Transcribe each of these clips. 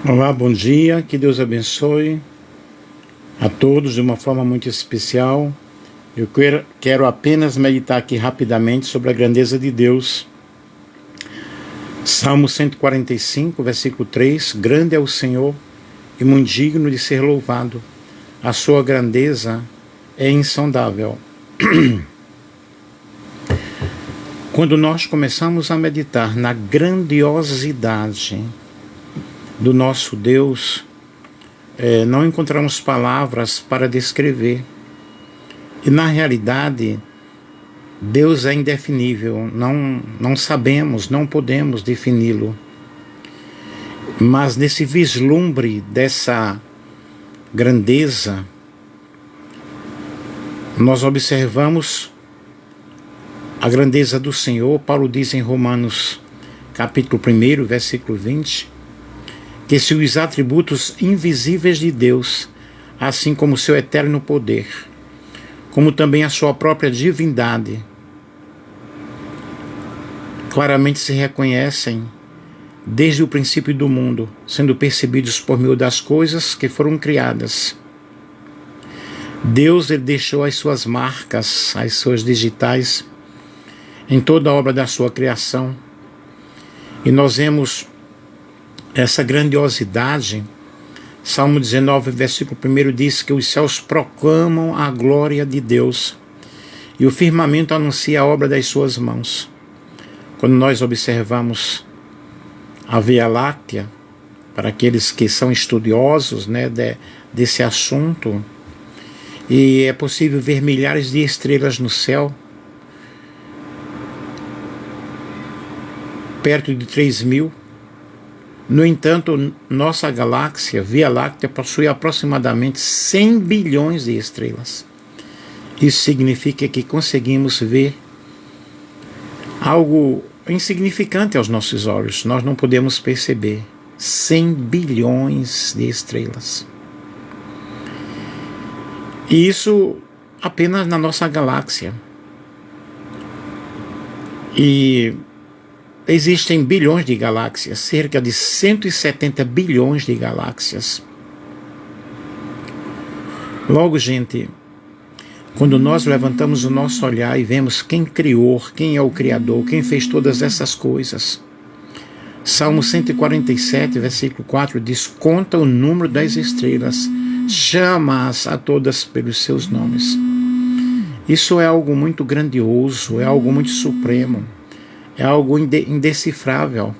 Olá, bom dia, que Deus abençoe a todos de uma forma muito especial. Eu quero apenas meditar aqui rapidamente sobre a grandeza de Deus. Salmo 145, versículo 3: Grande é o Senhor e muito digno de ser louvado. A sua grandeza é insondável. Quando nós começamos a meditar na grandiosidade do nosso Deus, não encontramos palavras para descrever. E na realidade, Deus é indefinível, não sabemos, não podemos defini-lo. Mas nesse vislumbre dessa grandeza, nós observamos a grandeza do Senhor. Paulo diz em Romanos, capítulo 1, versículo 20, que se os atributos invisíveis de Deus, assim como o seu eterno poder, como também a sua própria divindade, claramente se reconhecem desde o princípio do mundo, sendo percebidos por meio das coisas que foram criadas. Deus ele deixou as suas marcas, as suas digitais, em toda a obra da sua criação. E nós vemos essa grandiosidade. Salmo 19, versículo 1 diz que os céus proclamam a glória de Deus e o firmamento anuncia a obra das suas mãos. Quando nós observamos a Via Láctea, para aqueles que são estudiosos, desse assunto, e é possível ver milhares de estrelas no céu, perto de 3.000. No entanto, nossa galáxia, Via Láctea, possui aproximadamente 100 bilhões de estrelas. Isso significa que conseguimos ver algo insignificante aos nossos olhos. Nós não podemos perceber 100 bilhões de estrelas. E isso apenas na nossa galáxia. E existem bilhões de galáxias, cerca de 170 bilhões de galáxias. Logo, gente, quando nós levantamos o nosso olhar e vemos quem criou, quem é o Criador, quem fez todas essas coisas. Salmo 147, versículo 4 diz: Conta o número das estrelas, chama-as a todas pelos seus nomes. Isso é algo muito grandioso, é algo muito supremo. É algo indecifrável.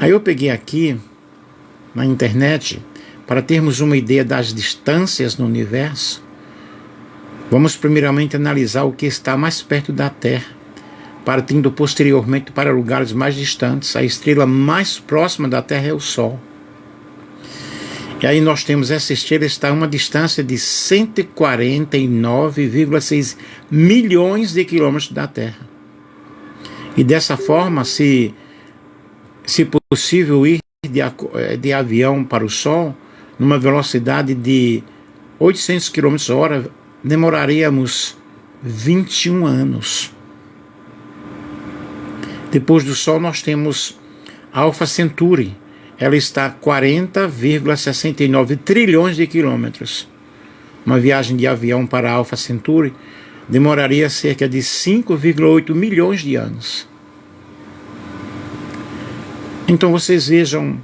Aí eu peguei aqui na internet, para termos uma ideia das distâncias no universo, vamos primeiramente analisar o que está mais perto da Terra, partindo posteriormente para lugares mais distantes. A estrela mais próxima da Terra é o Sol. E aí nós temos essa estrela está a uma distância de 149,6 milhões de quilômetros da Terra. E dessa forma, se possível ir de avião para o Sol, numa velocidade de 800 km/h, demoraríamos 21 anos. Depois do Sol, nós temos a Alpha Centauri. Ela está a 40,69 trilhões de quilômetros. Uma viagem de avião para a Alpha Centauri demoraria cerca de 5,8 milhões de anos. Então vocês vejam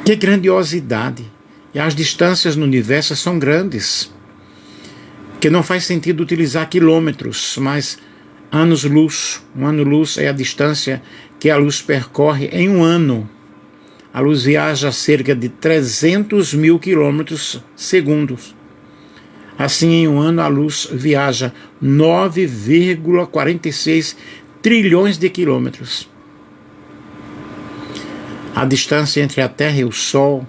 que grandiosidade. E as distâncias no universo são grandes, que não faz sentido utilizar quilômetros, mas anos-luz. Um ano-luz é a distância que a luz percorre em um ano. A luz viaja a cerca de 300 mil quilômetros segundos. Assim, em um ano, a luz viaja 9,46 trilhões de quilômetros. A distância entre a Terra e o Sol,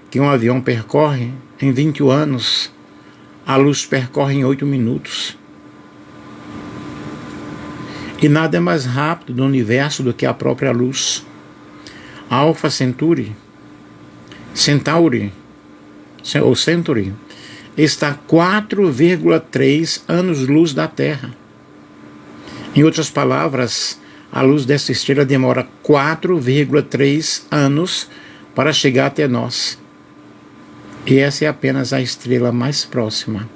que um avião percorre em 21 anos, a luz percorre em 8 minutos. E nada é mais rápido no universo do que a própria luz. A Alpha Centauri, está a 4,3 anos-luz da Terra. Em outras palavras, a luz dessa estrela demora 4,3 anos para chegar até nós. E essa é apenas a estrela mais próxima.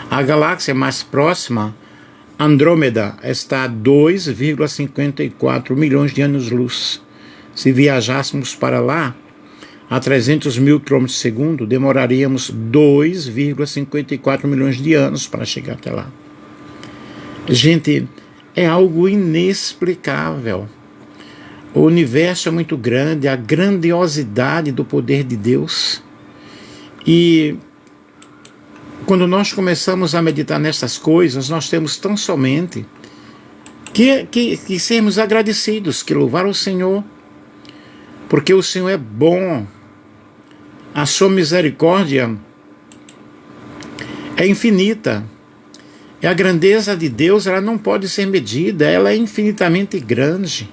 A galáxia mais próxima, Andrômeda, está a 2,54 milhões de anos-luz. Se viajássemos para lá, a 300 mil km por segundo, demoraríamos 2,54 milhões de anos para chegar até lá. Gente, é algo inexplicável. O universo é muito grande, a grandiosidade do poder de Deus. E quando nós começamos a meditar nessas coisas, nós temos tão somente que sermos agradecidos, que louvar o Senhor, porque o Senhor é bom, a sua misericórdia é infinita, e a grandeza de Deus ela não pode ser medida, ela é infinitamente grande.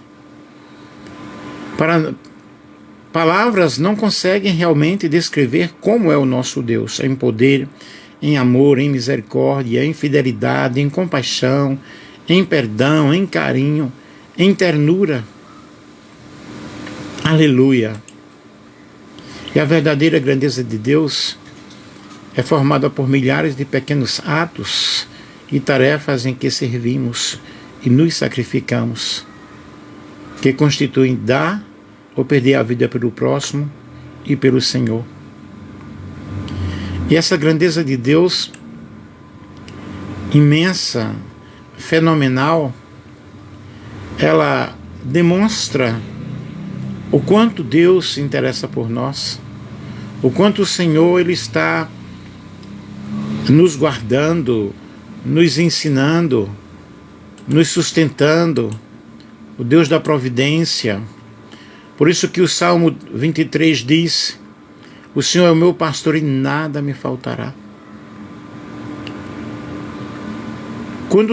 Palavras não conseguem realmente descrever como é o nosso Deus, em poder, em amor, em misericórdia, em fidelidade, em compaixão, em perdão, em carinho, em ternura. Aleluia! E a verdadeira grandeza de Deus é formada por milhares de pequenos atos e tarefas em que servimos e nos sacrificamos, que constituem dar ou perder a vida pelo próximo e pelo Senhor. E essa grandeza de Deus, imensa, fenomenal, ela demonstra o quanto Deus se interessa por nós, o quanto o Senhor ele está nos guardando, nos ensinando, nos sustentando, o Deus da providência. Por isso que o Salmo 23 diz: o Senhor é o meu pastor e nada me faltará. Quando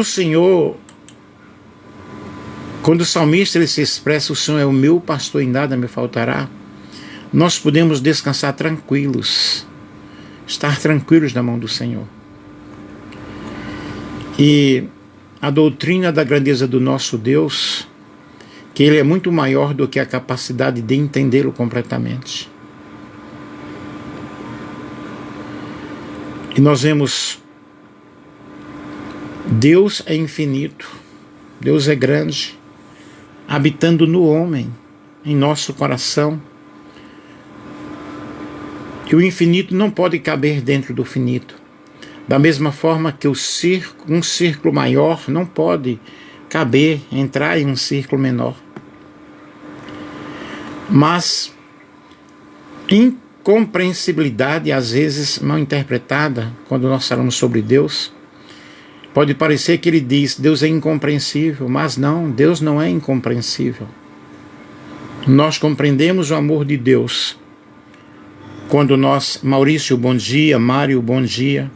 o salmista ele se expressa, o Senhor é o meu pastor e nada me faltará, nós podemos descansar tranquilos, estar tranquilos na mão do Senhor. E a doutrina da grandeza do nosso Deus, que Ele é muito maior do que a capacidade de entendê-lo completamente. E nós vemos, Deus é infinito, Deus é grande, habitando no homem, em nosso coração. E o infinito não pode caber dentro do finito. Da mesma forma que um círculo maior não pode caber, entrar em um círculo menor. Mas incompreensibilidade, às vezes mal interpretada, quando nós falamos sobre Deus, pode parecer que ele diz, Deus é incompreensível, mas não, Deus não é incompreensível. Nós compreendemos o amor de Deus quando nós, Maurício, bom dia, Mário, bom dia,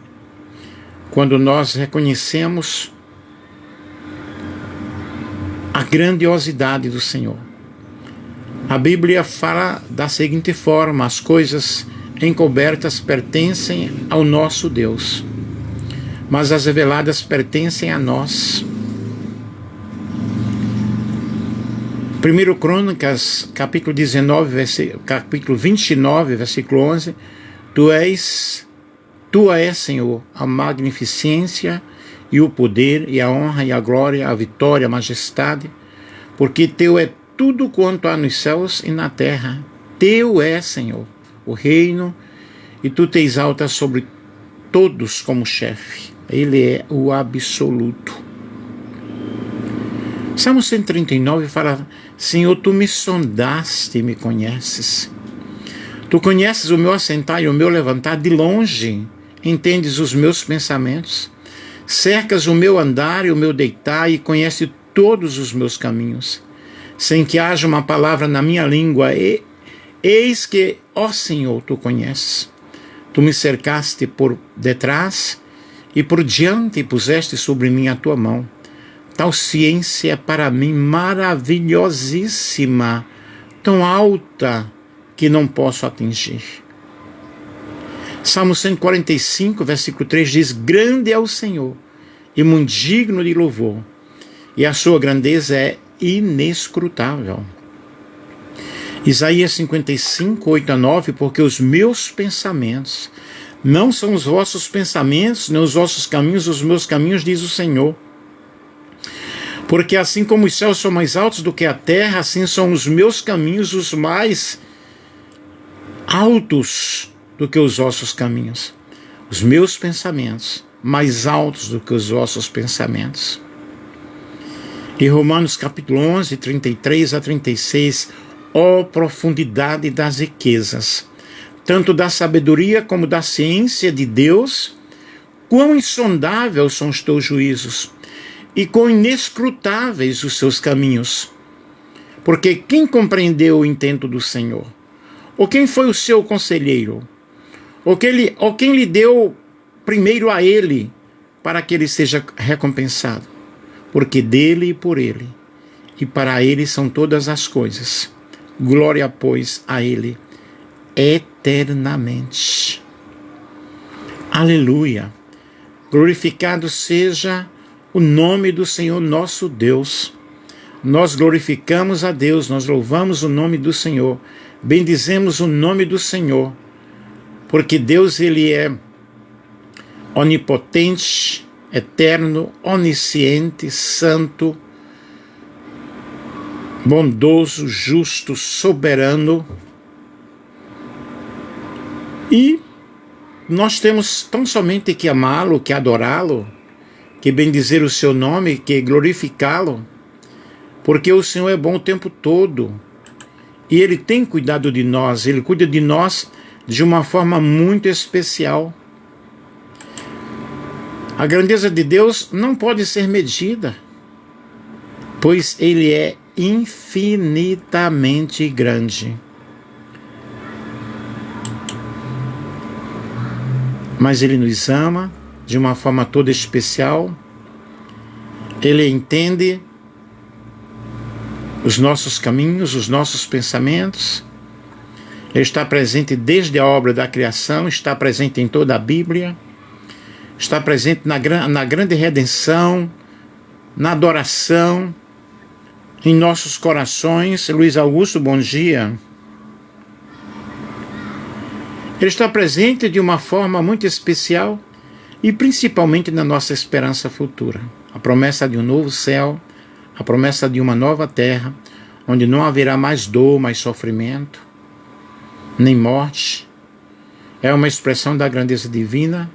quando nós reconhecemos a grandiosidade do Senhor. A Bíblia fala da seguinte forma: as coisas encobertas pertencem ao nosso Deus, mas as reveladas pertencem a nós. 1 Crônicas, capítulo 29, versículo 11, Tua és, Senhor, a magnificência e o poder e a honra e a glória, a vitória, a majestade, porque Teu é tudo quanto há nos céus e na terra. Teu é, Senhor, o reino, e Tu te exaltas sobre todos como chefe. Ele é o absoluto. Salmo 139 fala: Senhor, Tu me sondaste e me conheces. Tu conheces o meu assentar e o meu levantar de longe, entendes os meus pensamentos, cercas o meu andar e o meu deitar e conheces todos os meus caminhos, sem que haja uma palavra na minha língua. Eis que, ó Senhor, Tu conheces. Tu me cercaste por detrás e por diante e puseste sobre mim a Tua mão. Tal ciência é para mim maravilhosíssima, tão alta que não posso atingir. Salmo 145, versículo 3 diz: Grande é o Senhor e muito digno de louvor, e a sua grandeza é inescrutável. Isaías 55, 8 a 9, porque os meus pensamentos não são os vossos pensamentos, nem os vossos caminhos, os meus caminhos, diz o Senhor. Porque assim como os céus são mais altos do que a terra, assim são os meus caminhos os mais altos do que os vossos caminhos. Os meus pensamentos mais altos do que os vossos pensamentos. Em Romanos capítulo 11, 33 a 36, ó profundidade das riquezas, tanto da sabedoria como da ciência de Deus, quão insondáveis são os teus juízos, e quão inescrutáveis os seus caminhos. Porque quem compreendeu o intento do Senhor? Ou quem foi o seu conselheiro? Ou quem lhe deu primeiro a ele, para que ele seja recompensado? Porque dele e por ele, e para ele são todas as coisas. Glória, pois, a ele eternamente. Aleluia. Glorificado seja o nome do Senhor nosso Deus. Nós glorificamos a Deus, nós louvamos o nome do Senhor, bendizemos o nome do Senhor, porque Deus, ele é onipotente, eterno, onisciente, santo, bondoso, justo, soberano. E nós temos tão somente que amá-lo, que adorá-lo, que bendizer o seu nome, que glorificá-lo, porque o Senhor é bom o tempo todo. E Ele tem cuidado de nós, Ele cuida de nós de uma forma muito especial. A grandeza de Deus não pode ser medida, pois Ele é infinitamente grande. Mas Ele nos ama de uma forma toda especial. Ele entende os nossos caminhos, os nossos pensamentos. Ele está presente desde a obra da criação, está presente em toda a Bíblia, está presente na grande redenção, na adoração, em nossos corações. Luiz Augusto, bom dia. Ele está presente de uma forma muito especial e principalmente na nossa esperança futura. A promessa de um novo céu, a promessa de uma nova terra, onde não haverá mais dor, mais sofrimento, nem morte. É uma expressão da grandeza divina.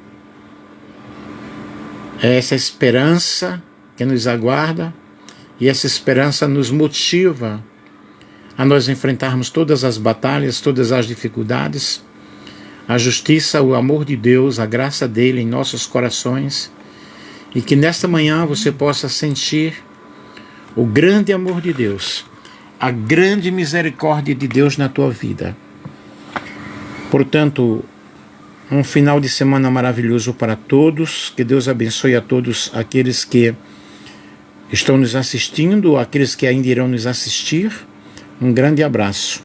É essa esperança que nos aguarda, e essa esperança nos motiva a nós enfrentarmos todas as batalhas, todas as dificuldades, a justiça, o amor de Deus, a graça dele em nossos corações, e que nesta manhã você possa sentir o grande amor de Deus, a grande misericórdia de Deus na tua vida. Portanto, um final de semana maravilhoso para todos. Que Deus abençoe a todos aqueles que estão nos assistindo, aqueles que ainda irão nos assistir. Um grande abraço.